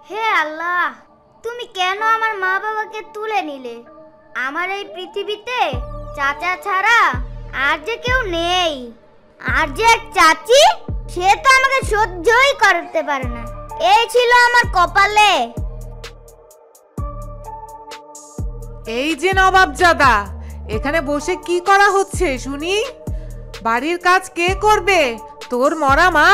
হে আল্লাহ, তুমি কেন আমার মা বাবাকে তুলে নিলে? আমার এই পৃথিবীতে চাচা ছাড়া আর যে কেউ নেই। আর যে এক চাচি, সে তো আমাকে সহ্যই করতে পারে না। এই ছিল আমার কপালে। এই যে নবাবজাদা, এখানে বসে কি করা হচ্ছে শুনি? বাড়ির কাজ কে করবে? তোর মরা মা?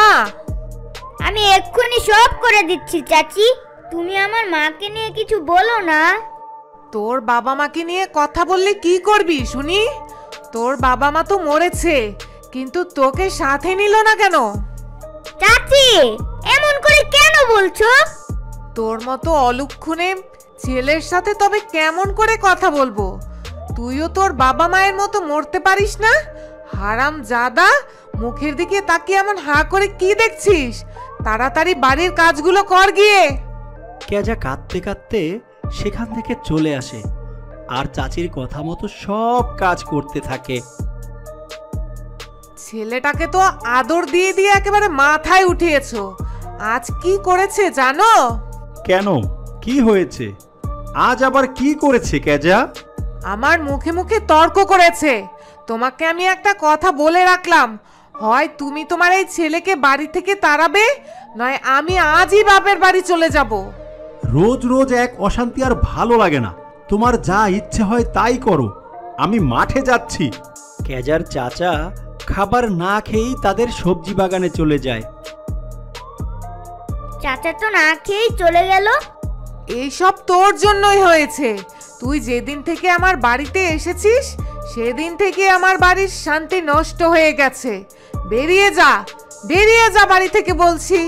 আমি এক্ষুনি সব করে দিচ্ছি চাচি। তুমি আমার মাকে নিয়ে কিছু বলো না। তোর বাবা মাকে নিয়ে কথা বললে কি করবি শুনি? তোর বাবা মা তো মরেছে, কিন্তু তোকে সাথে নিল না কেন? চাচি, এমন করে কেন বলছো? তোর মতো অলক্ষণে ছেলের সাথে তবে কেমন করে কথা বলবো? তুইও তোর বাবা মায়ের মতো মরতে পারিস না? হারাম জাদা, মুখের দিকে তাকিয়ে এমন হাঁ করে কি দেখছিস? তাড়াতাড়ি বাড়ির কাজগুলো কর গিয়ে। কেজা কাঁদতে কাঁদতে সেখান থেকে চলে আসে আর চাচির কথা মতো সব কাজ করতে থাকে। ছেলেটাকে তো আদর দিয়ে দিয়ে একেবারে মাথায় উঠিয়েছো। আজ কি করেছে জানো? কেন, কি হয়েছে? আজ আবার কি করেছে কেজা? আমার মুখে মুখে তর্ক করেছে। তোমাকে আমি একটা কথা বলে রাখলাম, হয় তুমি তোমার এই ছেলেকে বাড়ি থেকে তাড়াবে, নয় আমি আজই বাপের বাড়ি চলে যাব। রোজ রোজ এক অশান্তি আর ভালো লাগে না। তোমার যা ইচ্ছে হয় তাই করো, আমি মাঠে যাচ্ছি। কেজার চাচা খাবার না খেয়েই তাদের সবজি বাগানে চলে যায়। চাচা তো না খেয়েই চলে গেল। এইসব তোর জন্যই হয়েছে। তুই যেদিন থেকে আমার বাড়িতে এসেছিস সেদিন থেকে আমার বাড়ির শান্তি নষ্ট হয়ে গেছে। বেরিয়ে যা, বেরিয়ে যা বাড়ি থেকে বলছি।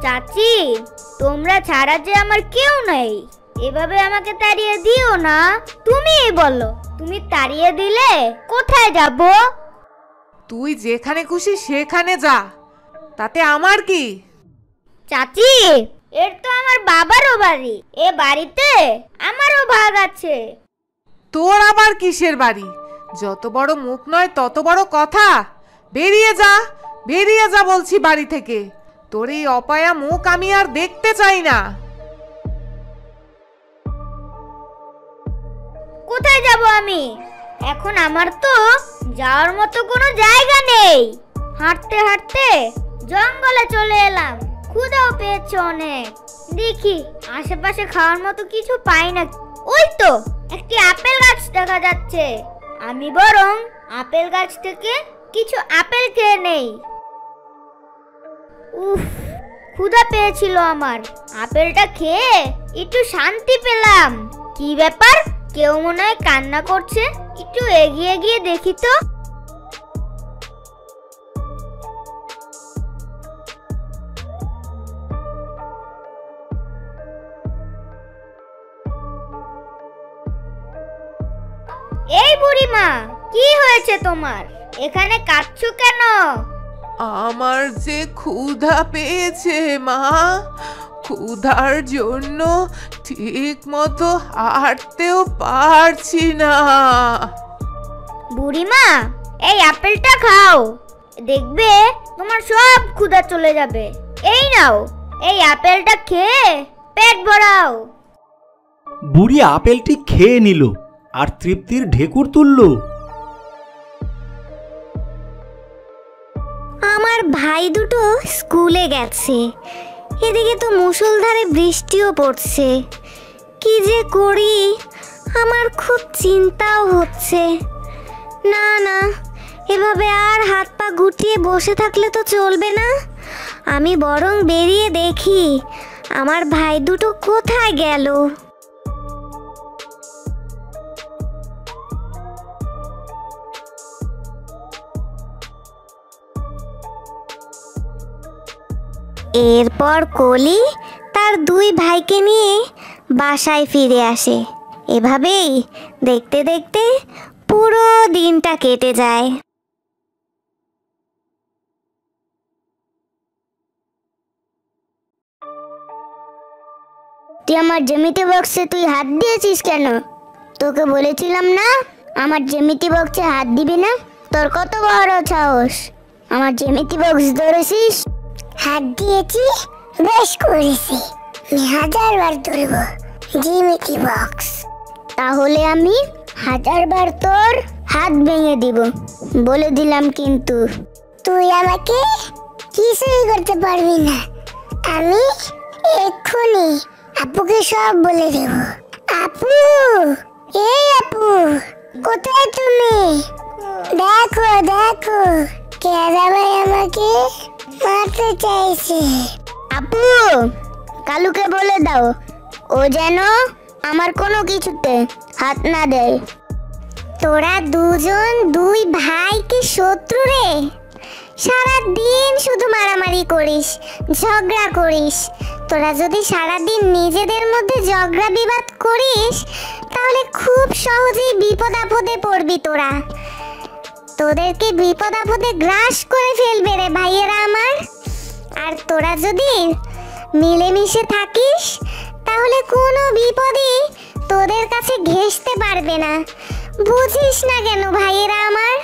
চাচি, তোমরা ছাড়া যে আমার কেউ নেই। এভাবে আমাকে তাড়িয়ে দিও না। তুমিই বলো, তুমি তাড়িয়ে দিলে কোথায় যাব? তুই যেখানে খুশি সেখানে যা, তাতে আমার কি? চাচি, এর তো আমার বাবারও বাড়ি। এ বাড়িতে আমারও ভাগ আছে। তোর আবার কিসের বাড়ি? যত বড় মুখ নয় তত বড় কথা। বেরিয়ে যা, বেরিয়ে যা বলছি বাড়ি থেকে। তোর এই অপায়া মুখ আমি আর দেখতে চাই না। কোথায় যাব আমি? এখন আমার তো যাওয়ার মতো কোনো জায়গা নেই। হাঁটতে হাঁটতে জঙ্গলে চলে এলাম। ক্ষুধাও পেয়েছে অনেক। দেখি আশেপাশে খাওয়ার মতো কিছু পাই না। ওই তো একটি আপেল গাছ দেখা যাচ্ছে। আমি বরং আপেল গাছ থেকে কিছু আপেল খেয়ে নেই। উফ, ক্ষুধা পেয়েছিল আমার। আপেলটা খেয়ে একটু শান্তি পেলাম। কি ব্যাপার? কেউ মনে হয় কান্না করছে। একটু এগিয়ে গিয়ে দেখি তো। এই বুড়িমা, কি হয়েছে তোমার? এখানে কাঁদছো কেন? আমার যে ক্ষুধা পেয়েছে মা, ক্ষুধার জন্য ঠিক মতো হাঁটতেও পারছি না। বুড়িমা, এই আপেলটা খাও। দেখবে তোমার সব ক্ষুধা চলে যাবে। এই নাও, এই আপেলটা খেয়ে পেট ভরাও। বুড়ি আপেলটি খেয়ে নিল আর তৃপ্তির ঢেকুর তুলল। আমার ভাই দুটো স্কুলে গেছে। এদিকে তো মুষলধারে বৃষ্টিও পড়ছে। কি যে করি, আমার খুব চিন্তাও হচ্ছে। না না, এভাবে আর হাত পা গুটিয়ে বসে থাকলে তো চলবে না। আমি বরং বেরিয়ে দেখি আমার ভাই দুটো কোথায় গেল। এরপর কলি তার দুই ভাইকে নিয়ে বাসায় ফিরে আসে। এভাবেই দেখতে দেখতে পুরো দিনটা কেটে যায়। তুই আমার জ্যামিতি বক্সে তুই হাত দিয়েছিস কেন? তোকে বলেছিলাম না আমার জ্যামিতি বক্সে হাত দিবি না। তোর কত বড় সাহস, আমার জ্যামিতি বক্স ধরেছিস? হাত দিয়েছি, বেশ করেছি। আমি 1000 বার তুলব জিমিটি বক্স। তাহলে আমি 1000 বার তোর হাত ভেঙে দিব, বলে দিলাম কিন্তু। তুই আমাকে কিছুই করতে পারবি না। আমি এক্ষুনি আপুকে সব বলে দেব। আপু, এই আপু, কোথায় তুমি? দেখো দেখো, কেরা ভাই আমাকে মারতে চাইছে। আপু, কালুকে বলে দাও ও যেন আমার কোনো কিছুতে হাত না দেয়। তোরা দুজন দুই ভাই কি শত্রু রে? সারাদিন শুধু মারামারি করিস, ঝগড়া করিস। তোরা যদি সারাদিন নিজেদের মধ্যে ঝগড়া বিবাদ করিস তাহলে খুব সহজেই বিপদ আপদে পড়বি তোরা। তোদেরকে বিপদ আপদে গ্রাস করে ফেলবে রে ভাইয়েরা আমার। আর তোরা যদি মিলেমিশে থাকিস তাহলে কোনো বিপদই তোদের কাছে ঘেঁষতে পারবে না। বুঝিস না কেন ভাইয়েরা আমার?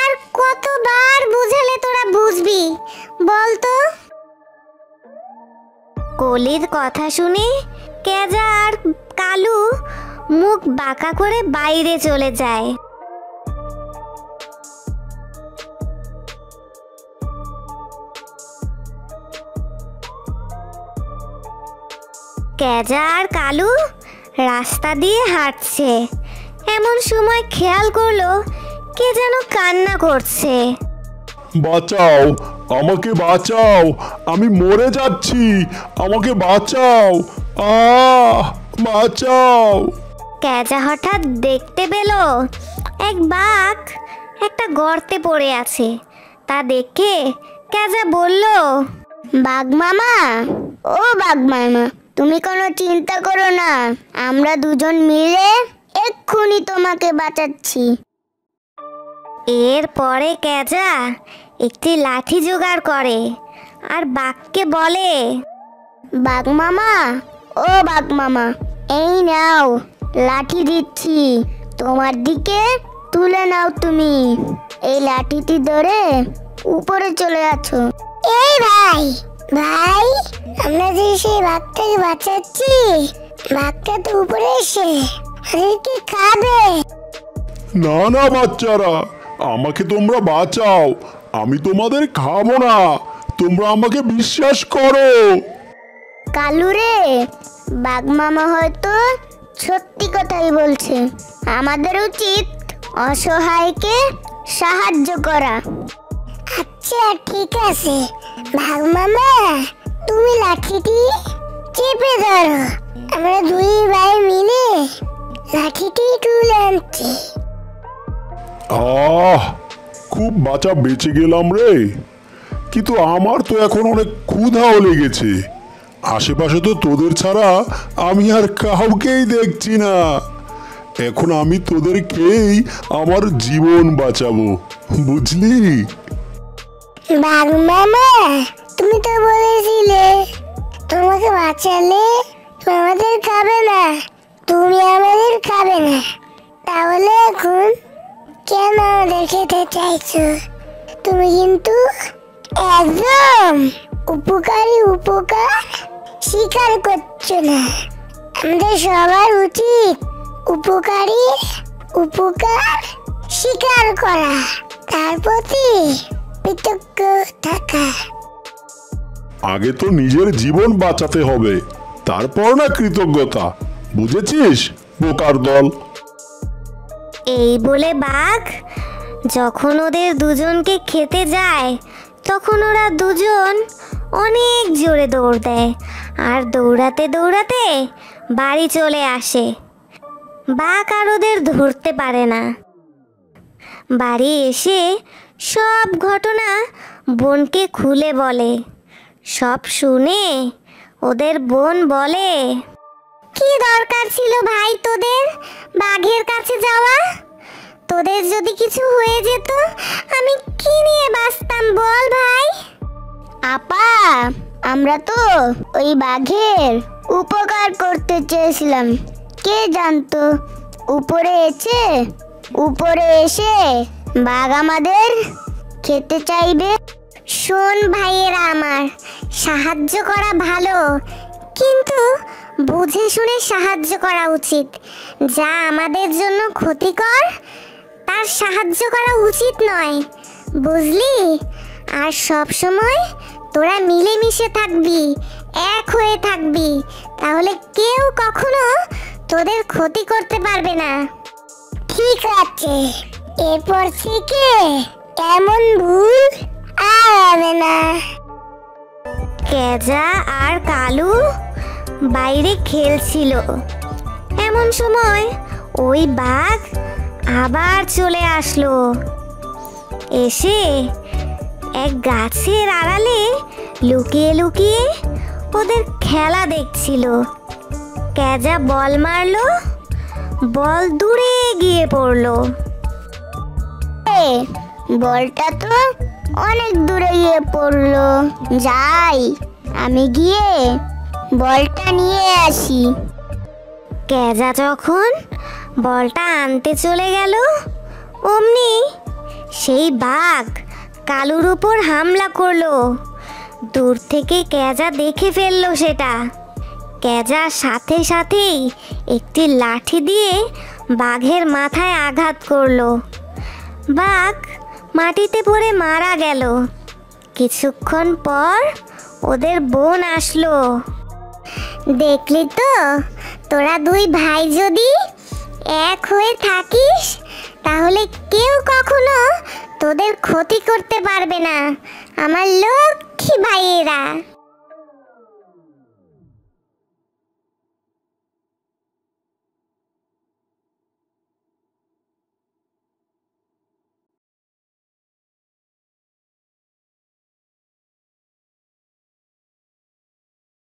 আর কতবার বুঝালে তোরা বুঝবি বল তো? কলির কথা শুনে কেজা আর কালু মুখ বাঁকা করে বাইরে চলে যায়। কেজা আর কালু রাস্তা দিয়ে হাঁটছে, এমন সময় খেয়াল করলো কে যেন কান্না করছে। বাঁচাও, আমাকে বাঁচাও, আমি মরে যাচ্ছি, আমাকে বাঁচাও, বাঁচাও। কেজা হঠাৎ দেখতে পেল এক বাঘ একটা গর্তে পড়ে আছে। তা দেখে কেজা বলল, বাঘ মামা, ও বাঘ মামা, তুমি কোনো চিন্তা করো না, আমরা দুজন মিলে এক্ষুনি তোমাকে বাঁচাচ্ছি। এরপরে কেজা একটি লাঠি জোগাড় করে আর বাঘকে বলে, বাঘ মামা, ও বাঘ মামা, এই নাও লাঠি দিচ্ছি, তোমার দিকে তুলে নাও তুমি। এই লাঠিটি ধরে উপরে চলে আছো। এই ভাই ভাই, আমরা যে সেই বাঘটাকে বাঁচাচ্ছি, বাঘটা তো উপরে এসে আমাদেরকে খাবে। না না বাচ্চারা, আমাকে তোমরা বাঁচাও, আমি তোমাদের খাবো না, তোমরা আমাকে বিশ্বাস করো। কালু রে, বাঘ মামা হয়তো সত্যি কথাই বলছে। আমাদের উচিত অসহায়কে সাহায্য করা। আচ্ছা ঠিক আছে বাঘ মামা, তুমি লাঠিটি চেপে ধরো, আমরা দুই ভাই মিলে লাঠিটি তুলে আনছি। খুব বাঁচা বেঁচে গেলাম রে, কিন্তু আমার তো এখন অনেক ক্ষুধাও লেগেছে। আশেপাশে তো তোদের ছাড়া আমি আর কাউকেই দেখছি না। এখন আমি তোদের খেয়েই আমার জীবন বাঁচাবো, বুঝলি? বাঘ মামা, তুমি তো বলেছিলে তোমাকে বাঁচালে আমাদের খাবে না, তুমি আমাদের খাবে না, তাহলে এখন কেন আমাদের খেতে চাইছো? তুমি কিন্তু একদম উপকারী উপকার স্বীকার করছো না। আমাদের সবার উচিত উপকারী উপকার স্বীকার করা, তার প্রতি কৃতজ্ঞ থাকা। আগে তো নিজের জীবন বাঁচাতে হবে, তারপর না কৃতজ্ঞতা, বুঝেছিস বোকার দল? এই বলে বাঘ যখন ওদের দুজনকে খেতে যায় তখন ওরা দুজন অনেক জোরে দৌড় দেয় আর দৌড়াতে দৌড়াতে বাড়ি চলে আসে। বাঘ আর ওদের ধরতে পারে না। বাড়ি এসে সব ঘটনা বোনকে খুলে বলে। সব শুনে ওদের বোন বলে, কি দরকার ছিল ভাই তোদের বাঘের কাছে যাওয়া? তোদের যদি কিছু হয়ে যেত আমি কি নিয়ে বাঁচতাম বল ভাই? আপা, আমরা তো ওই বাঘের উপকার করতে চেয়েছিলাম, কে জানতো উপরে এসে বাঘ আমাদের খেতে চাইবে। শোন ভাইয়েরা আমার, সাহায্য করা ভালো, কিন্তু বুঝে শুনে সাহায্য করা উচিত। যা আমাদের জন্য ক্ষতিকর তার সাহায্য করা উচিত নয়, বুঝলি? আর সব সময় তোরা মিলেমিশে থাকবি, এক হয়ে থাকবি, তাহলে কেউ কখনো তোদের ক্ষতি করতে পারবে না। ঠিক আছে, এরপর থেকে এমন ভুল আর হবে না। কেজা আর কালু বাইরে খেলছিল। এমন সময় ওই বাঘ আবার চলে আসলো। এসে এক গাছের আড়ালে লুকিয়ে লুকিয়ে ওদের খেলা দেখছিল। কেজা বল মারলো, বল দূরে গিয়ে পড়লো। বলটা তো অনেক দূরে গিয়ে পড়লো, যাই আমি গিয়ে বলটা নিয়ে আসি। কেজা যখন বলটা আনতে চলে গেল, অমনি সেই বাঘ কালুর উপর হামলা করলো। দূর থেকে কেজা দেখে ফেললো সেটা। কেজার সাথে সাথেই একটি লাঠি দিয়ে বাঘের মাথায় আঘাত করলো। বাঘ মাটিতে পড়ে মারা গেল। কিছুক্ষণ পর ওদের বোন আসলো। দেখলি তো, তোরা দুই ভাই যদি এক হয়ে থাকিস তাহলে কেউ কখনো তোদের ক্ষতি করতে পারবে না, আমার লক্ষ্মী ভাইয়েরা।